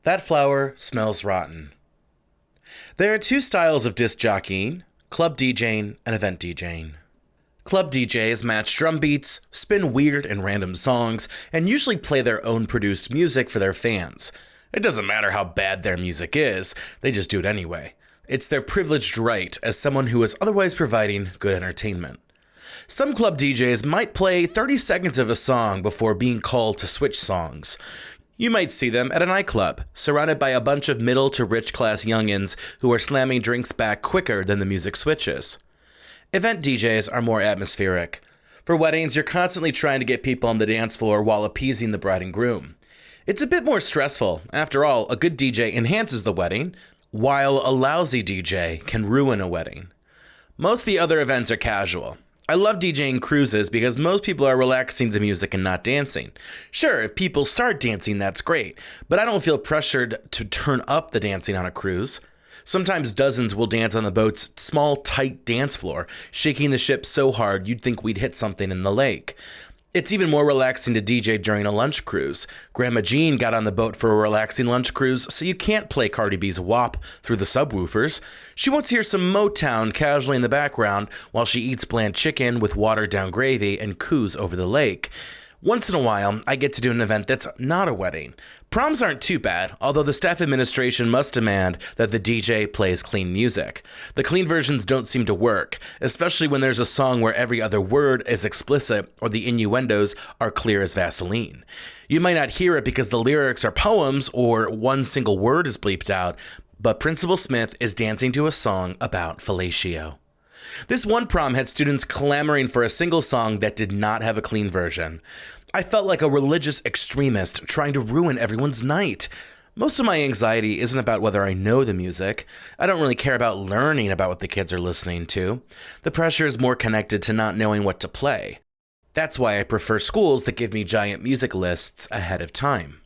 That flower smells rotten. There are two styles of disc jockeying, club DJing and event DJing. Club DJs match drum beats, spin weird and random songs, and usually play their own produced music for their fans. It doesn't matter how bad their music is, they just do it anyway. It's their privileged right as someone who is otherwise providing good entertainment. Some club DJs might play 30 seconds of a song before being called to switch songs. You might see them at a nightclub, surrounded by a bunch of middle to rich class youngins who are slamming drinks back quicker than the music switches. Event DJs are more atmospheric. For weddings, you're constantly trying to get people on the dance floor while appeasing the bride and groom. It's a bit more stressful. After all, a good DJ enhances the wedding, while a lousy DJ can ruin a wedding. Most of the other events are casual. I love DJing cruises because most people are relaxing to the music and not dancing. Sure, if people start dancing, that's great, but I don't feel pressured to turn up the dancing on a cruise. Sometimes dozens will dance on the boat's small, tight dance floor, shaking the ship so hard you'd think we'd hit something in the lake. It's even more relaxing to DJ during a lunch cruise. Grandma Jean got on the boat for a relaxing lunch cruise, so you can't play Cardi B's WAP through the subwoofers. She wants to hear some Motown casually in the background while she eats bland chicken with watered-down gravy and coos over the lake. Once in a while, I get to do an event that's not a wedding. Proms aren't too bad, although the staff administration must demand that the DJ plays clean music. The clean versions don't seem to work, especially when there's a song where every other word is explicit or the innuendos are clear as Vaseline. You might not hear it because the lyrics are poems or one single word is bleeped out, but Principal Smith is dancing to a song about fellatio. This one prom had students clamoring for a single song that did not have a clean version. I felt like a religious extremist trying to ruin everyone's night. Most of my anxiety isn't about whether I know the music. I don't really care about learning about what the kids are listening to. The pressure is more connected to not knowing what to play. That's why I prefer schools that give me giant music lists ahead of time.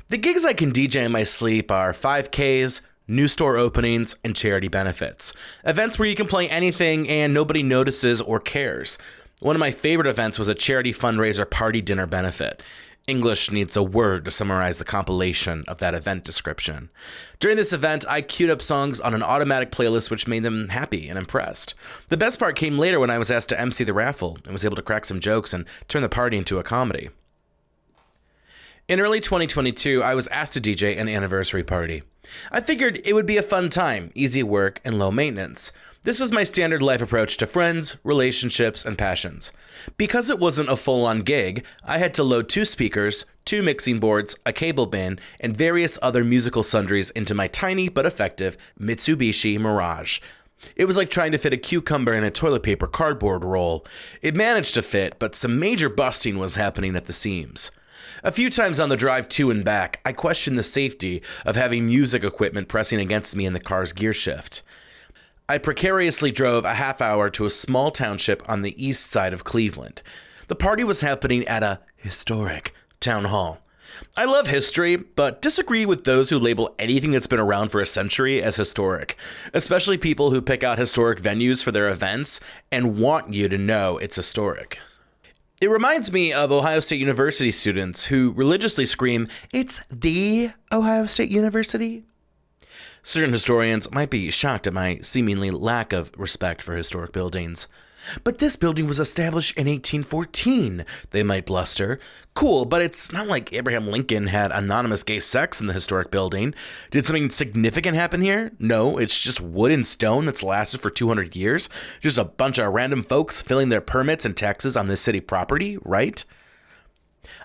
The gigs I can DJ in my sleep are 5Ks, new store openings, and charity benefits. Events where you can play anything and nobody notices or cares. One of my favorite events was a charity fundraiser party dinner benefit. English needs a word to summarize the compilation of that event description. During this event, I queued up songs on an automatic playlist which made them happy and impressed. The best part came later when I was asked to MC the raffle and was able to crack some jokes and turn the party into a comedy. In early 2022, I was asked to DJ an anniversary party. I figured it would be a fun time, easy work, and low maintenance. This was my standard life approach to friends, relationships, and passions. Because it wasn't a full-on gig, I had to load 2 speakers, 2 mixing boards, a cable bin, and various other musical sundries into my tiny but effective Mitsubishi Mirage. It was like trying to fit a cucumber in a toilet paper cardboard roll. It managed to fit, but some major busting was happening at the seams. A few times on the drive to and back, I questioned the safety of having music equipment pressing against me in the car's gear shift. I precariously drove a half hour to a small township on the east side of Cleveland. The party was happening at a historic town hall. I love history, but disagree with those who label anything that's been around for a century as historic, especially people who pick out historic venues for their events and want you to know it's historic. It reminds me of Ohio State University students who religiously scream, "It's the Ohio State University." Certain historians might be shocked at my seemingly lack of respect for historic buildings. But this building was established in 1814, they might bluster. Cool, but it's not like Abraham Lincoln had anonymous gay sex in the historic building. Did something significant happen here? No, it's just wood and stone that's lasted for 200 years. Just a bunch of random folks filling their permits and taxes on this city property, right?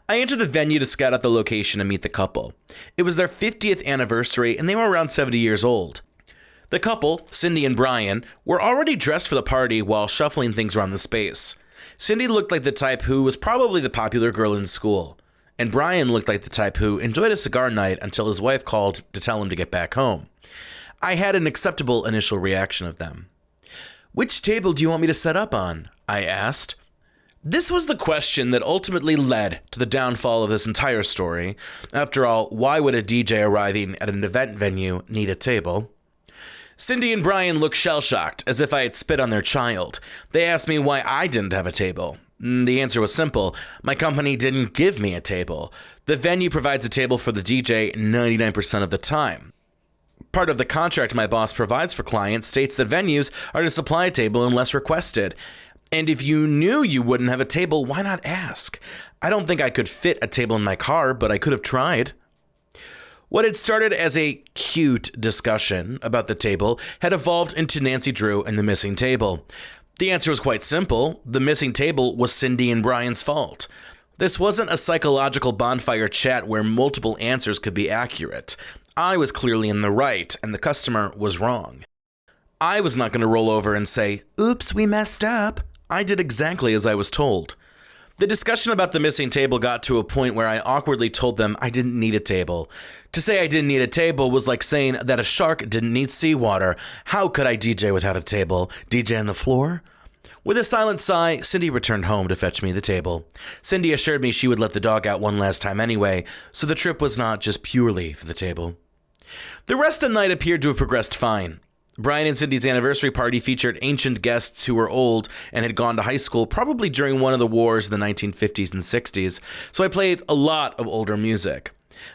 I entered the venue to scout out the location and meet the couple. It was their 50th anniversary and they were around 70 years old. The couple, Cindy and Brian, were already dressed for the party while shuffling things around the space. Cindy looked like the type who was probably the popular girl in school, and Brian looked like the type who enjoyed a cigar night until his wife called to tell him to get back home. I had an acceptable initial reaction of them. "Which table do you want me to set up on?" I asked. This was the question that ultimately led to the downfall of this entire story. After all, why would a DJ arriving at an event venue need a table? Cindy and Brian looked shell-shocked, as if I had spit on their child. They asked me why I didn't have a table. The answer was simple. My company didn't give me a table. The venue provides a table for the DJ 99% of the time. Part of the contract my boss provides for clients states that venues are to supply a table unless requested. And if you knew you wouldn't have a table, why not ask? I don't think I could fit a table in my car, but I could have tried. What had started as a cute discussion about the table had evolved into Nancy Drew and the missing table. The answer was quite simple. The missing table was Cindy and Brian's fault. This wasn't a psychological bonfire chat where multiple answers could be accurate. I was clearly in the right, and the customer was wrong. I was not going to roll over and say, "Oops, we messed up." I did exactly as I was told. The discussion about the missing table got to a point where I awkwardly told them I didn't need a table. To say I didn't need a table was like saying that a shark didn't need seawater. How could I DJ without a table? DJ on the floor? With a silent sigh, Cindy returned home to fetch me the table. Cindy assured me she would let the dog out one last time anyway, so the trip was not just purely for the table. The rest of the night appeared to have progressed fine. Brian and Cindy's anniversary party featured ancient guests who were old and had gone to high school probably during one of the wars in the 1950s and 60s, so I played a lot of older music.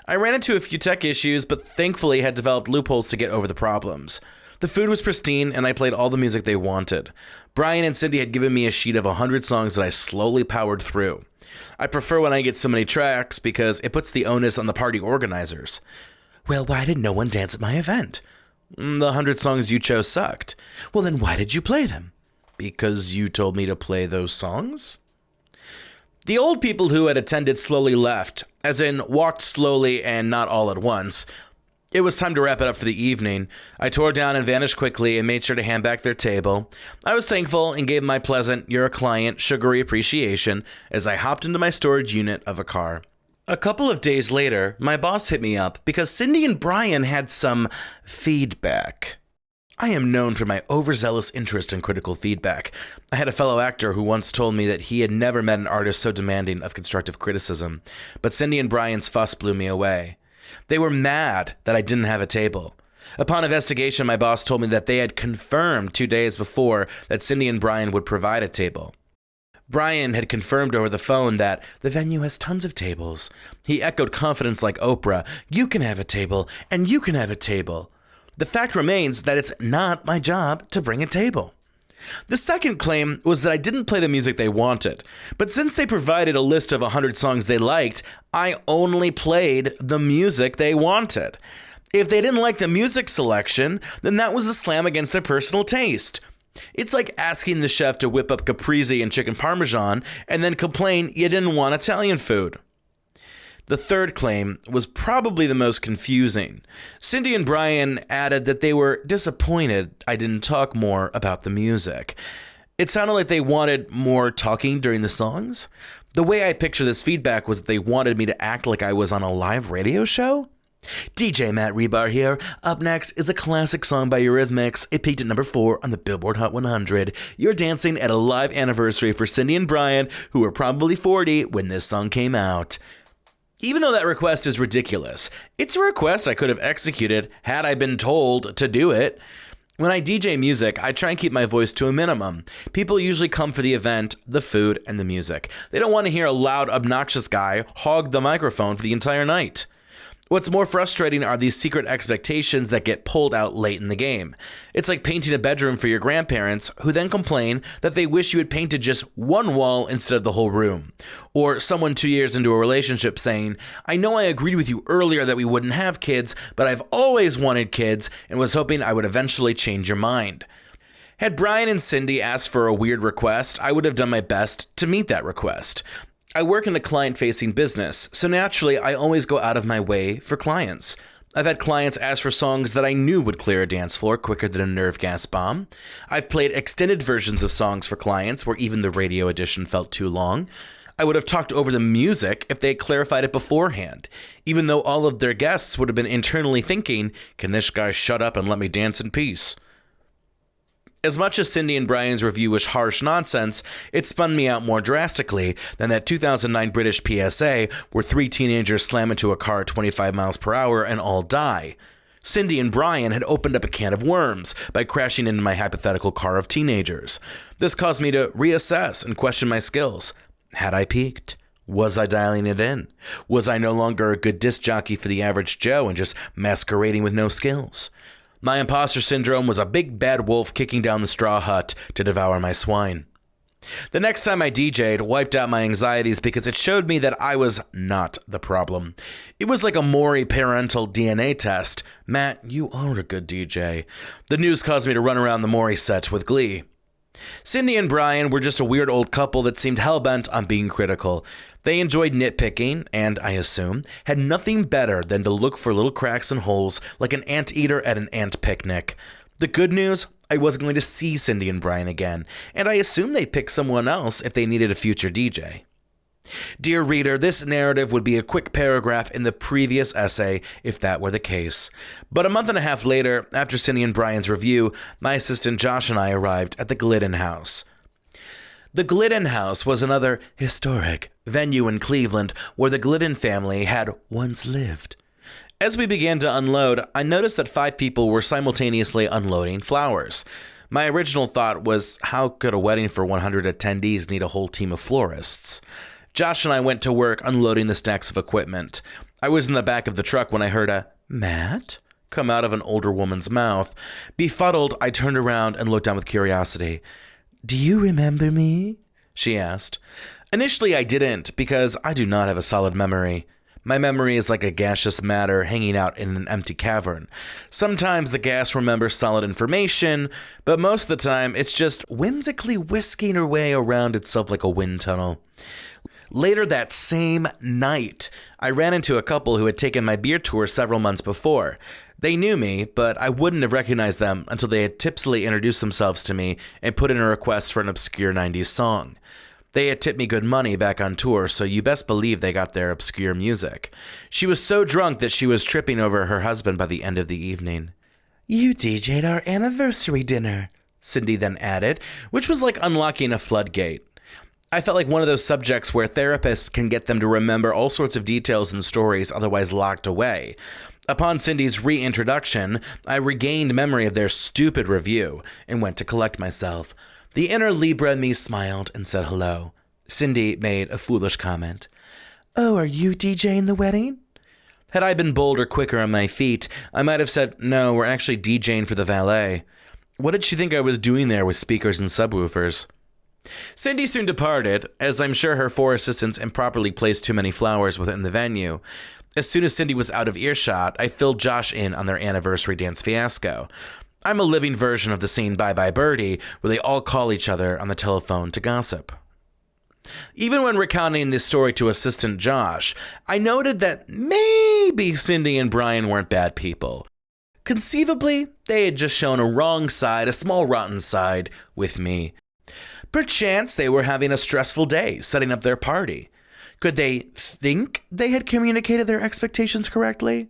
I ran into a few tech issues, but thankfully had developed loopholes to get over the problems. The food was pristine, and I played all the music they wanted. Brian and Cindy had given me a sheet of 100 songs that I slowly powered through. I prefer when I get so many tracks because it puts the onus on the party organizers. Well, why did no one dance at my event? The 100 songs you chose sucked. Well, then why did you play them? Because you told me to play those songs? The old people who had attended slowly left, as in walked slowly and not all at once. It was time to wrap it up for the evening. I tore down and vanished quickly and made sure to hand back their table. I was thankful and gave my pleasant, "You're a client," sugary appreciation as I hopped into my storage unit of a car. A couple of days later, my boss hit me up because Cindy and Brian had some feedback. I am known for my overzealous interest in critical feedback. I had a fellow actor who once told me that he had never met an artist so demanding of constructive criticism, but Cindy and Brian's fuss blew me away. They were mad that I didn't have a table. Upon investigation, my boss told me that they had confirmed 2 days before that Cindy and Brian would provide a table. Brian had confirmed over the phone that the venue has tons of tables. He echoed confidence like Oprah, "You can have a table, and you can have a table." The fact remains that it's not my job to bring a table. The second claim was that I didn't play the music they wanted, but since they provided a list of 100 songs they liked, I only played the music they wanted. If they didn't like the music selection, then that was a slam against their personal taste. It's like asking the chef to whip up caprese and chicken parmesan and then complain you didn't want Italian food. The third claim was probably the most confusing. Cindy and Brian added that they were disappointed I didn't talk more about the music. It sounded like they wanted more talking during the songs. The way I picture this feedback was that they wanted me to act like I was on a live radio show. DJ Matt Hribar here. Up next is a classic song by Eurythmics. It peaked at number 4 on the Billboard Hot 100. You're dancing at a live anniversary for Cindy and Brian, who were probably 40 when this song came out. Even though that request is ridiculous, it's a request I could have executed had I been told to do it. When I DJ music, I try and keep my voice to a minimum. People usually come for the event, the food, and the music. They don't want to hear a loud, obnoxious guy hog the microphone for the entire night. What's more frustrating are these secret expectations that get pulled out late in the game. It's like painting a bedroom for your grandparents, who then complain that they wish you had painted just one wall instead of the whole room. Or someone 2 years into a relationship saying, "I know I agreed with you earlier that we wouldn't have kids, but I've always wanted kids and was hoping I would eventually change your mind." Had Brian and Cindy asked for a weird request, I would have done my best to meet that request. I work in a client-facing business, so naturally I always go out of my way for clients. I've had clients ask for songs that I knew would clear a dance floor quicker than a nerve gas bomb. I've played extended versions of songs for clients where even the radio edition felt too long. I would have talked over the music if they had clarified it beforehand, even though all of their guests would have been internally thinking, "Can this guy shut up and let me dance in peace?" As much as Cindy and Brian's review was harsh nonsense, it spun me out more drastically than that 2009 British PSA where 3 teenagers slam into a car at 25 miles per hour and all die. Cindy and Brian had opened up a can of worms by crashing into my hypothetical car of teenagers. This caused me to reassess and question my skills. Had I peaked? Was I dialing it in? Was I no longer a good disc jockey for the average Joe and just masquerading with no skills? My imposter syndrome was a big bad wolf kicking down the straw hut to devour my swine. The next time I DJ'd wiped out my anxieties because it showed me that I was not the problem. It was like a Maury parental DNA test. Matt, you are a good DJ. The news caused me to run around the Maury set with glee. Cindy and Brian were just a weird old couple that seemed hell-bent on being critical. They enjoyed nitpicking and, I assume, had nothing better than to look for little cracks and holes like an anteater at an ant picnic. The good news, I wasn't going to see Cindy and Brian again, and I assumed they'd pick someone else if they needed a future DJ. Dear reader, this narrative would be a quick paragraph in the previous essay if that were the case. But a month and a half later, after Cindy and Brian's review, my assistant Josh and I arrived at the Glidden House. The Glidden House was another historic venue in Cleveland where the Glidden family had once lived. As we began to unload, I noticed that 5 people were simultaneously unloading flowers. My original thought was, how could a wedding for 100 attendees need a whole team of florists? Josh and I went to work unloading the stacks of equipment. I was in the back of the truck when I heard a, "Matt?" come out of an older woman's mouth. Befuddled, I turned around and looked down with curiosity. "Do you remember me?" she asked. Initially, I didn't, because I do not have a solid memory. My memory is like a gaseous matter hanging out in an empty cavern. Sometimes the gas remembers solid information, but most of the time it's just whimsically whisking her way around itself like a wind tunnel. Later that same night, I ran into a couple who had taken my beer tour several months before. They knew me, but I wouldn't have recognized them until they had tipsily introduced themselves to me and put in a request for an obscure 90s song. They had tipped me good money back on tour, so you best believe they got their obscure music. She was so drunk that she was tripping over her husband by the end of the evening. "You DJ'd our anniversary dinner," Cindy then added, which was like unlocking a floodgate. I felt like one of those subjects where therapists can get them to remember all sorts of details and stories otherwise locked away. Upon Cindy's reintroduction, I regained memory of their stupid review and went to collect myself. The inner Libra in me smiled and said hello. Cindy made a foolish comment. "Oh, are you DJing the wedding?" Had I been bolder, quicker on my feet, I might have said, "No, we're actually DJing for the valet." What did she think I was doing there with speakers and subwoofers? Cindy soon departed, as I'm sure her 4 assistants improperly placed too many flowers within the venue. As soon as Cindy was out of earshot, I filled Josh in on their anniversary dance fiasco. I'm a living version of the scene Bye Bye Birdie, where they all call each other on the telephone to gossip. Even when recounting this story to assistant Josh, I noted that maybe Cindy and Brian weren't bad people. Conceivably, they had just shown a wrong side, a small rotten side, with me. Perchance they were having a stressful day setting up their party. Could they think they had communicated their expectations correctly?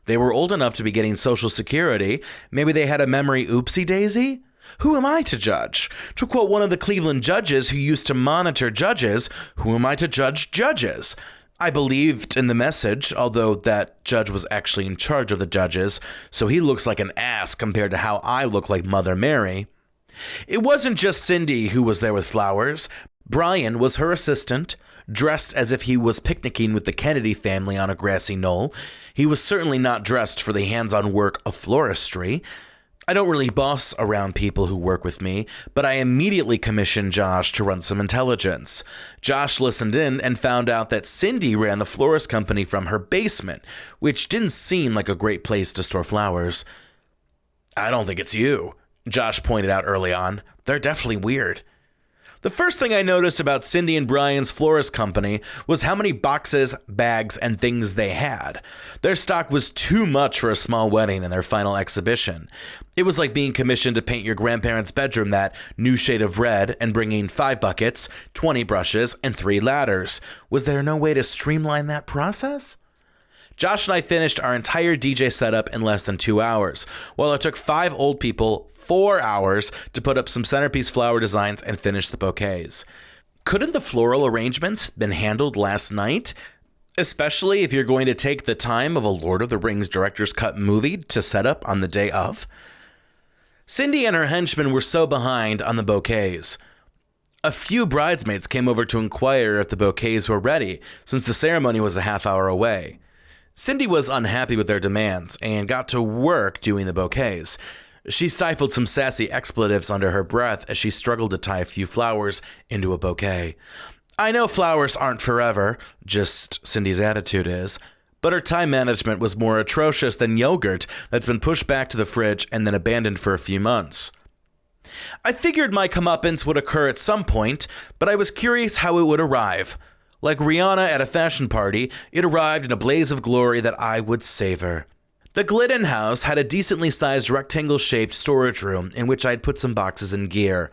They were old enough to be getting Social Security. Maybe they had a memory oopsie-daisy? Who am I to judge? To quote one of the Cleveland judges who used to monitor judges, who am I to judge judges? I believed in the message, although that judge was actually in charge of the judges, so he looks like an ass compared to how I look like Mother Mary. It wasn't just Cindy who was there with flowers. Brian was her assistant, dressed as if he was picnicking with the Kennedy family on a grassy knoll. He was certainly not dressed for the hands-on work of floristry. I don't really boss around people who work with me, but I immediately commissioned Josh to run some intelligence. Josh listened in and found out that Cindy ran the florist company from her basement, which didn't seem like a great place to store flowers. "I don't think it's you," Josh pointed out early on. "They're definitely weird." The first thing I noticed about Cindy and Brian's florist company was how many boxes, bags, and things they had. Their stock was too much for a small wedding and their final exhibition. It was like being commissioned to paint your grandparents' bedroom that new shade of red and bringing 5 buckets, 20 brushes, and 3 ladders. Was there no way to streamline that process? Josh and I finished our entire DJ setup in less than 2 hours, while it took 5 old people 4 hours to put up some centerpiece flower designs and finish the bouquets. Couldn't the floral arrangements been handled last night? Especially if you're going to take the time of a Lord of the Rings director's cut movie to set up on the day of. Cindy and her henchmen were so behind on the bouquets. A few bridesmaids came over to inquire if the bouquets were ready, since the ceremony was a half hour away. Cindy was unhappy with their demands and got to work doing the bouquets. She stifled some sassy expletives under her breath as she struggled to tie a few flowers into a bouquet. I know flowers aren't forever, just Cindy's attitude is, but her time management was more atrocious than yogurt that's been pushed back to the fridge and then abandoned for a few months. I figured my comeuppance would occur at some point, but I was curious how it would arrive. Like Rihanna at a fashion party, it arrived in a blaze of glory that I would savor. The Glidden house had a decently sized rectangle-shaped storage room in which I'd put some boxes and gear.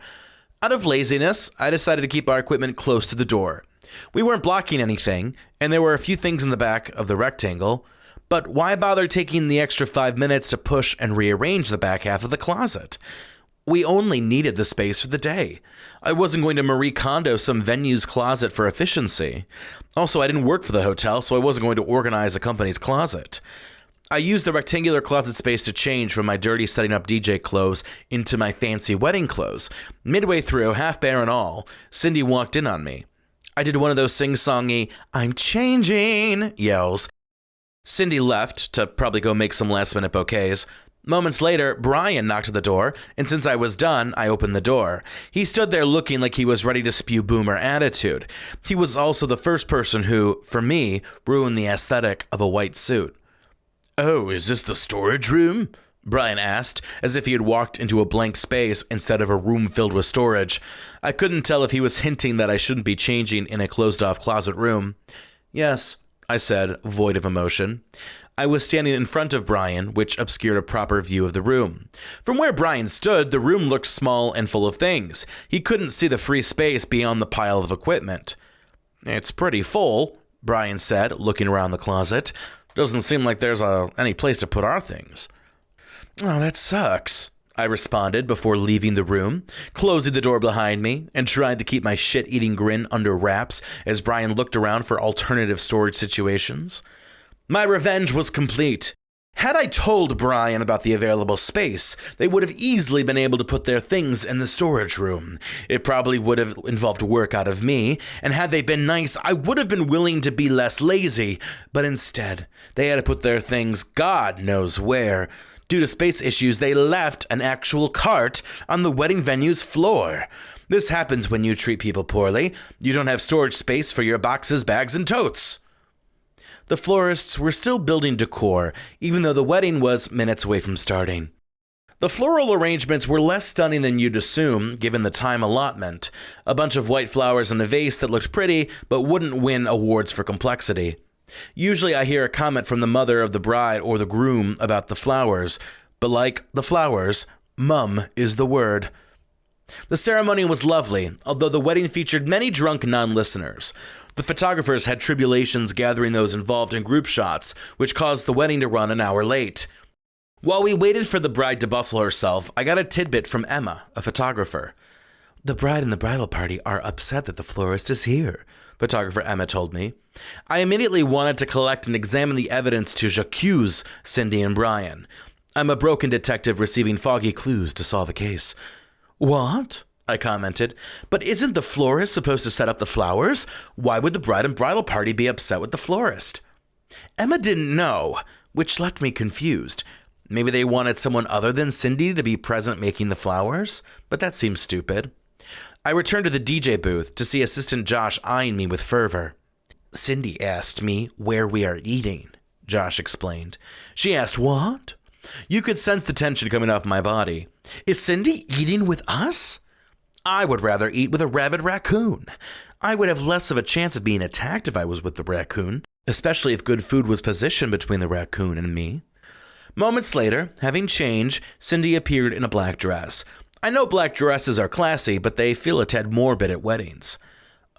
Out of laziness, I decided to keep our equipment close to the door. We weren't blocking anything, and there were a few things in the back of the rectangle, but why bother taking the extra 5 minutes to push and rearrange the back half of the closet? We only needed the space for the day. I wasn't going to Marie Kondo some venue's closet for efficiency. Also, I didn't work for the hotel, so I wasn't going to organize a company's closet. I used the rectangular closet space to change from my dirty setting up DJ clothes into my fancy wedding clothes. Midway through, half bare and all, Cindy walked in on me. I did one of those sing-songy, "I'm changing" yells. Cindy left to probably go make some last-minute bouquets. Moments later, Brian knocked at the door, and since I was done, I opened the door. He stood there looking like he was ready to spew boomer attitude. He was also the first person who, for me, ruined the aesthetic of a white suit. "Oh, is this the storage room?" Brian asked, as if he had walked into a blank space instead of a room filled with storage. I couldn't tell if he was hinting that I shouldn't be changing in a closed-off closet room. "Yes," I said, void of emotion. I was standing in front of Brian, which obscured a proper view of the room. From where Brian stood, the room looked small and full of things. He couldn't see the free space beyond the pile of equipment. "It's pretty full," Brian said, looking around the closet. "Doesn't seem like there's any place to put our things." "Oh, that sucks," I responded before leaving the room, closing the door behind me, and trying to keep my shit-eating grin under wraps as Brian looked around for alternative storage situations. My revenge was complete. Had I told Brian about the available space, they would have easily been able to put their things in the storage room. It probably would have involved work out of me, and had they been nice, I would have been willing to be less lazy, but instead, they had to put their things God knows where. Due to space issues, they left an actual cart on the wedding venue's floor. This happens when you treat people poorly. You don't have storage space for your boxes, bags, and totes. The florists were still building decor, even though the wedding was minutes away from starting. The floral arrangements were less stunning than you'd assume, given the time allotment. A bunch of white flowers in a vase that looked pretty, but wouldn't win awards for complexity. Usually I hear a comment from the mother of the bride or the groom about the flowers, but like the flowers, mum is the word. The ceremony was lovely, although the wedding featured many drunk non-listeners. The photographers had tribulations gathering those involved in group shots, which caused the wedding to run an hour late. While we waited for the bride to bustle herself, I got a tidbit from Emma, a photographer. "The bride and the bridal party are upset that the florist is here," photographer Emma told me. I immediately wanted to collect and examine the evidence to j'accuse Cindy and Brian. I'm a broken detective receiving foggy clues to solve a case. "What?" I commented. "But isn't the florist supposed to set up the flowers? Why would the bride and bridal party be upset with the florist?" Emma didn't know, which left me confused. Maybe they wanted someone other than Cindy to be present making the flowers? But that seems stupid. I returned to the DJ booth to see Assistant Josh eyeing me with fervor. "Cindy asked me where we are eating," Josh explained. "She asked what?" You could sense the tension coming off my body. "Is Cindy eating with us?" I would rather eat with a rabid raccoon. I would have less of a chance of being attacked if I was with the raccoon, especially if good food was positioned between the raccoon and me. Moments later, having changed, Cindy appeared in a black dress. I know black dresses are classy, but they feel a tad morbid at weddings.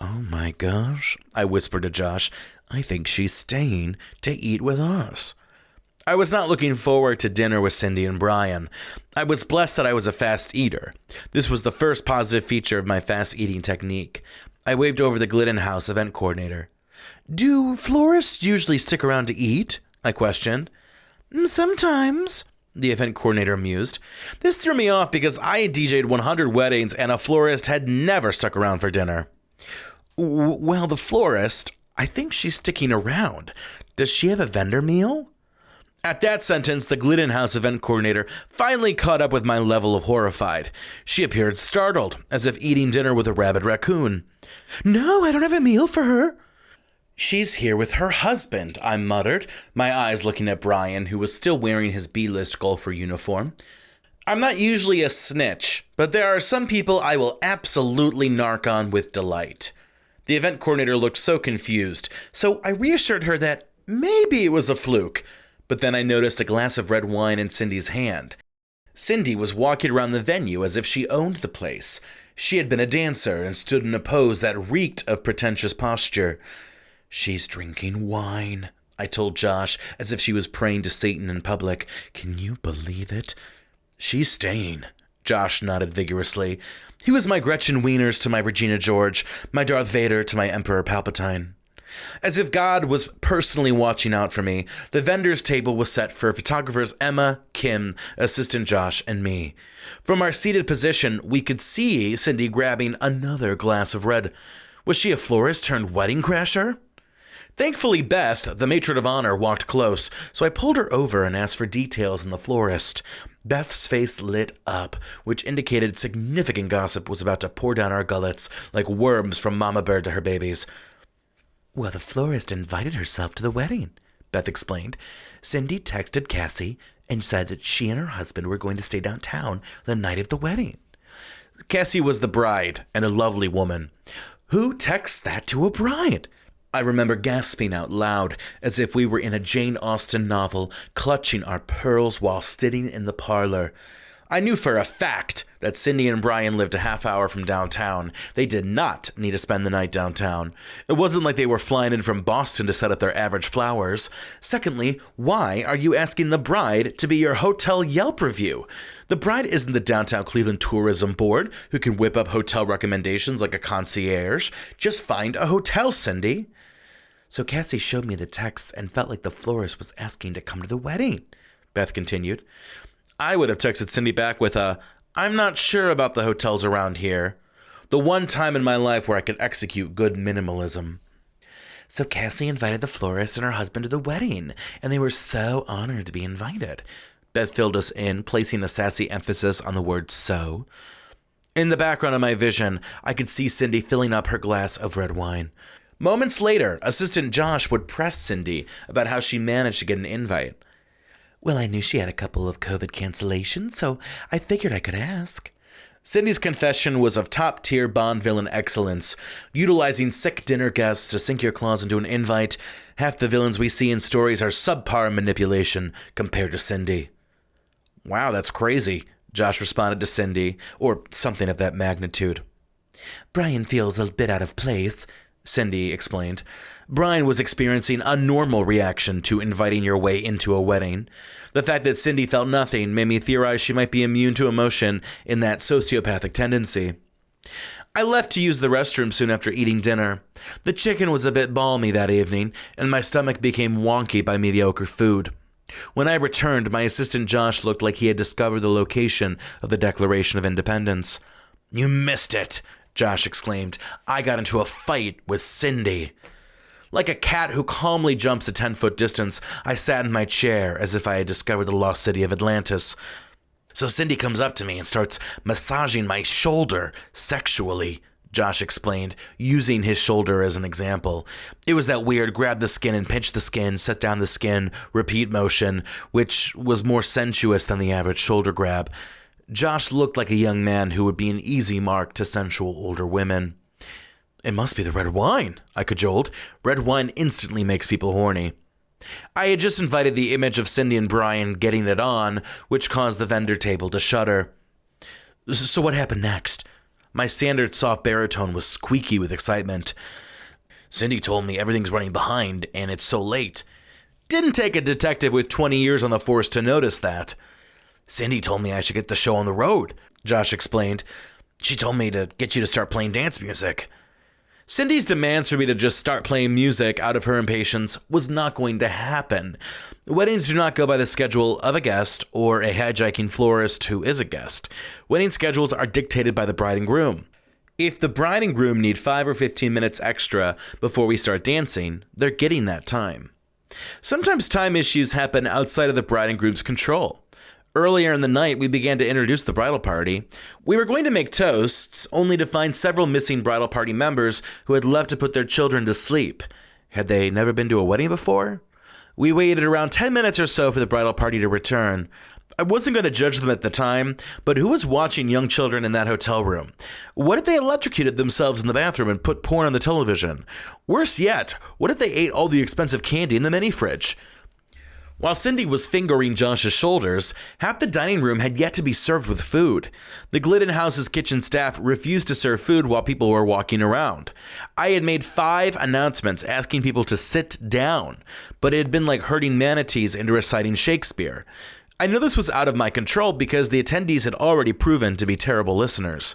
"Oh my gosh," I whispered to Josh. "I think she's staying to eat with us." I was not looking forward to dinner with Cindy and Brian. I was blessed that I was a fast eater. This was the first positive feature of my fast eating technique. I waved over the Glidden House event coordinator. Do florists usually stick around to eat? I questioned. Sometimes, the event coordinator mused. This threw me off because I DJ'd 100 weddings and a florist had never stuck around for dinner. Well, the florist, I think she's sticking around. Does she have a vendor meal? At that sentence, the Glidden House event coordinator finally caught up with my level of horrified. She appeared startled, as if eating dinner with a rabid raccoon. No, I don't have a meal for her. She's here with her husband, I muttered, my eyes looking at Brian, who was still wearing his B-list golfer uniform. I'm not usually a snitch, but there are some people I will absolutely narc on with delight. The event coordinator looked so confused, so I reassured her that maybe it was a fluke. But then I noticed a glass of red wine in Cindy's hand. Cindy was walking around the venue as if she owned the place. She had been a dancer and stood in a pose that reeked of pretentious posture. She's drinking wine, I told Josh, as if she was praying to Satan in public. Can you believe it? She's staying. Josh nodded vigorously. He was my Gretchen Wieners to my Regina George, my Darth Vader to my Emperor Palpatine. As if God was personally watching out for me, the vendor's table was set for photographers Emma, Kim, assistant Josh, and me. From our seated position, we could see Cindy grabbing another glass of red. Was she a florist turned wedding crasher? Thankfully, Beth, the matron of honor, walked close, so I pulled her over and asked for details on the florist. Beth's face lit up, which indicated significant gossip was about to pour down our gullets like worms from Mama Bird to her babies. Well, the florist invited herself to the wedding, Beth explained. Cindy texted Cassie and said that she and her husband were going to stay downtown the night of the wedding. Cassie was the bride and a lovely woman. Who texts that to a bride? I remember gasping out loud as if we were in a Jane Austen novel, clutching our pearls while sitting in the parlor. I knew for a fact that Cindy and Brian lived a half hour from downtown. They did not need to spend the night downtown. It wasn't like they were flying in from Boston to set up their average flowers. Secondly, why are you asking the bride to be your hotel Yelp review? The bride isn't the Downtown Cleveland Tourism Board, who can whip up hotel recommendations like a concierge. Just find a hotel, Cindy. So Cassie showed me the texts and felt like the florist was asking to come to the wedding, Beth continued. I would have texted Cindy back with I'm not sure about the hotels around here. The one time in my life where I could execute good minimalism. So Cassie invited the florist and her husband to the wedding, and they were so honored to be invited. Beth filled us in, placing a sassy emphasis on the word so. In the background of my vision, I could see Cindy filling up her glass of red wine. Moments later, assistant Josh would press Cindy about how she managed to get an invite. Well, I knew she had a couple of COVID cancellations, so I figured I could ask. Cindy's confession was of top-tier Bond villain excellence, utilizing sick dinner guests to sink your claws into an invite. Half the villains we see in stories are subpar manipulation compared to Cindy. Wow, that's crazy, Josh responded to Cindy, or something of that magnitude. Brian feels a bit out of place, Cindy explained. Brian was experiencing a normal reaction to inviting your way into a wedding. The fact that Cindy felt nothing made me theorize she might be immune to emotion in that sociopathic tendency. I left to use the restroom soon after eating dinner. The chicken was a bit balmy that evening, and my stomach became wonky by mediocre food. When I returned, my assistant Josh looked like he had discovered the location of the Declaration of Independence. You missed it, Josh exclaimed. I got into a fight with Cindy. Like a cat who calmly jumps a 10-foot distance, I sat in my chair as if I had discovered the lost city of Atlantis. So Cindy comes up to me and starts massaging my shoulder sexually, Josh explained, using his shoulder as an example. It was that weird grab the skin and pinch the skin, set down the skin, repeat motion, which was more sensuous than the average shoulder grab. Josh looked like a young man who would be an easy mark to sensual older women. It must be the red wine, I cajoled. Red wine instantly makes people horny. I had just invited the image of Cindy and Brian getting it on, which caused the vendor table to shudder. So what happened next? My standard soft baritone was squeaky with excitement. Cindy told me everything's running behind, and it's so late. Didn't take a detective with 20 years on the force to notice that. Cindy told me I should get the show on the road, Josh explained. She told me to get you to start playing dance music. Cindy's demands for me to just start playing music out of her impatience was not going to happen. Weddings do not go by the schedule of a guest or a hitchhiking florist who is a guest. Wedding schedules are dictated by the bride and groom. If the bride and groom need 5 or 15 minutes extra before we start dancing, they're getting that time. Sometimes time issues happen outside of the bride and groom's control. Earlier in the night, we began to introduce the bridal party. We were going to make toasts, only to find several missing bridal party members who had left to put their children to sleep. Had they never been to a wedding before? We waited around 10 minutes or so for the bridal party to return. I wasn't going to judge them at the time, but who was watching young children in that hotel room? What if they electrocuted themselves in the bathroom and put porn on the television? Worse yet, what if they ate all the expensive candy in the mini fridge? While Cindy was fingering Josh's shoulders, half the dining room had yet to be served with food. The Glidden House's kitchen staff refused to serve food while people were walking around. I had made 5 announcements asking people to sit down, but it had been like herding manatees into reciting Shakespeare. I know this was out of my control because the attendees had already proven to be terrible listeners.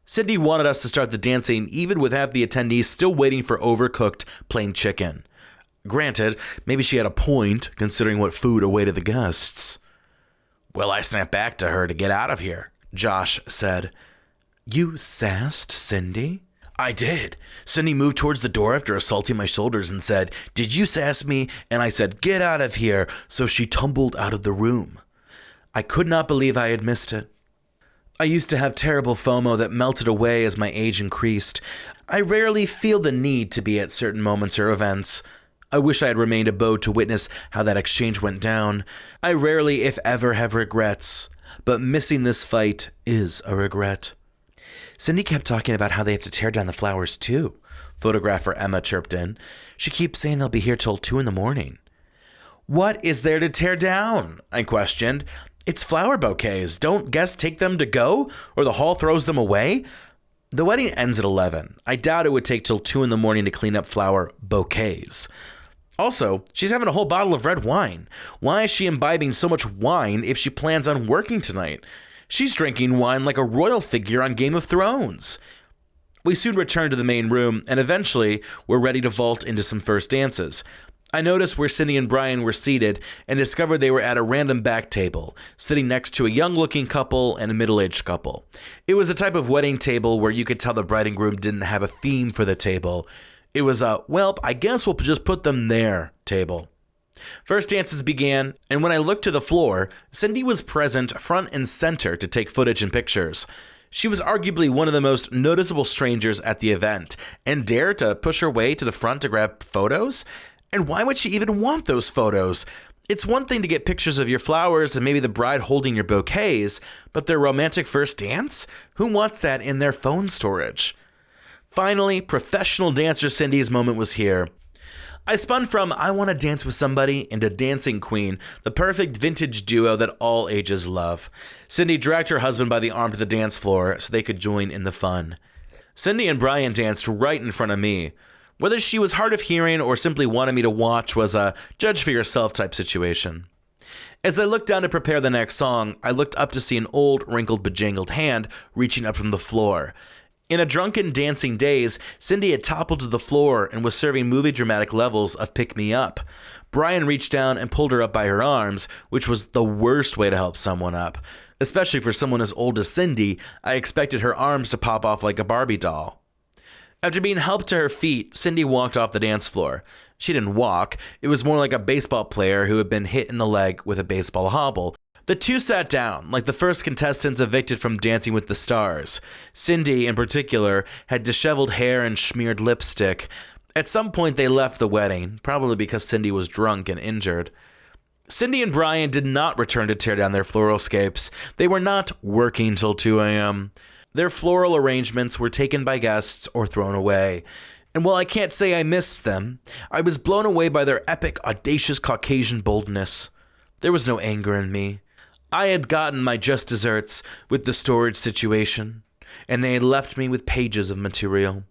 Cindy wanted us to start the dancing even with half the attendees still waiting for overcooked plain chicken. Granted, maybe she had a point, considering what food awaited the guests. Well, I snapped back to her to get out of here, Josh said. You sassed Cindy? I did. Cindy moved towards the door after assaulting my shoulders and said, "Did you sass me?" And I said, "Get out of here." So she tumbled out of the room. I could not believe I had missed it. I used to have terrible FOMO that melted away as my age increased. I rarely feel the need to be at certain moments or events. I wish I had remained abode to witness how that exchange went down. I rarely, if ever, have regrets, but missing this fight is a regret. Cindy kept talking about how they have to tear down the flowers too, photographer Emma chirped in. She keeps saying they'll be here till 2 a.m. What is there to tear down? I questioned. It's flower bouquets. Don't guests take them to go, or the hall throws them away? The wedding ends at 11. I doubt it would take till 2 a.m. to clean up flower bouquets. Also, she's having a whole bottle of red wine. Why is she imbibing so much wine if she plans on working tonight? She's drinking wine like a royal figure on Game of Thrones. We soon returned to the main room, and eventually were ready to vault into some first dances. I noticed where Cindy and Brian were seated and discovered they were at a random back table, sitting next to a young-looking couple and a middle-aged couple. It was a type of wedding table where you could tell the bride and groom didn't have a theme for the table. It was a, well, I guess we'll just put them there table. First dances began, and when I looked to the floor, Cindy was present front and center to take footage and pictures. She was arguably one of the most noticeable strangers at the event, and dared to push her way to the front to grab photos? And why would she even want those photos? It's one thing to get pictures of your flowers and maybe the bride holding your bouquets, but their romantic first dance? Who wants that in their phone storage? Finally, professional dancer Cindy's moment was here. I spun from I Want to Dance with Somebody into Dancing Queen, the perfect vintage duo that all ages love. Cindy dragged her husband by the arm to the dance floor so they could join in the fun. Cindy and Brian danced right in front of me. Whether she was hard of hearing or simply wanted me to watch was a judge for yourself type situation. As I looked down to prepare the next song, I looked up to see an old, wrinkled, bejangled hand reaching up from the floor. In a drunken dancing daze, Cindy had toppled to the floor and was serving movie dramatic levels of pick me up. Brian reached down and pulled her up by her arms, which was the worst way to help someone up. Especially for someone as old as Cindy, I expected her arms to pop off like a Barbie doll. After being helped to her feet, Cindy walked off the dance floor. She didn't walk. It was more like a baseball player who had been hit in the leg with a baseball hobble. The two sat down, like the first contestants evicted from Dancing with the Stars. Cindy, in particular, had disheveled hair and smeared lipstick. At some point, they left the wedding, probably because Cindy was drunk and injured. Cindy and Brian did not return to tear down their floralscapes. They were not working till 2 a.m. Their floral arrangements were taken by guests or thrown away. And while I can't say I missed them, I was blown away by their epic, audacious Caucasian boldness. There was no anger in me. I had gotten my just desserts with the storage situation, and they had left me with pages of material.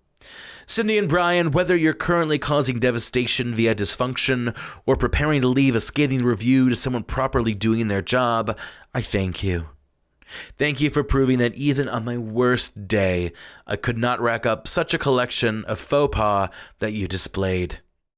Cindy and Brian, whether you're currently causing devastation via dysfunction or preparing to leave a scathing review to someone properly doing their job, I thank you. Thank you for proving that even on my worst day, I could not rack up such a collection of faux pas that you displayed.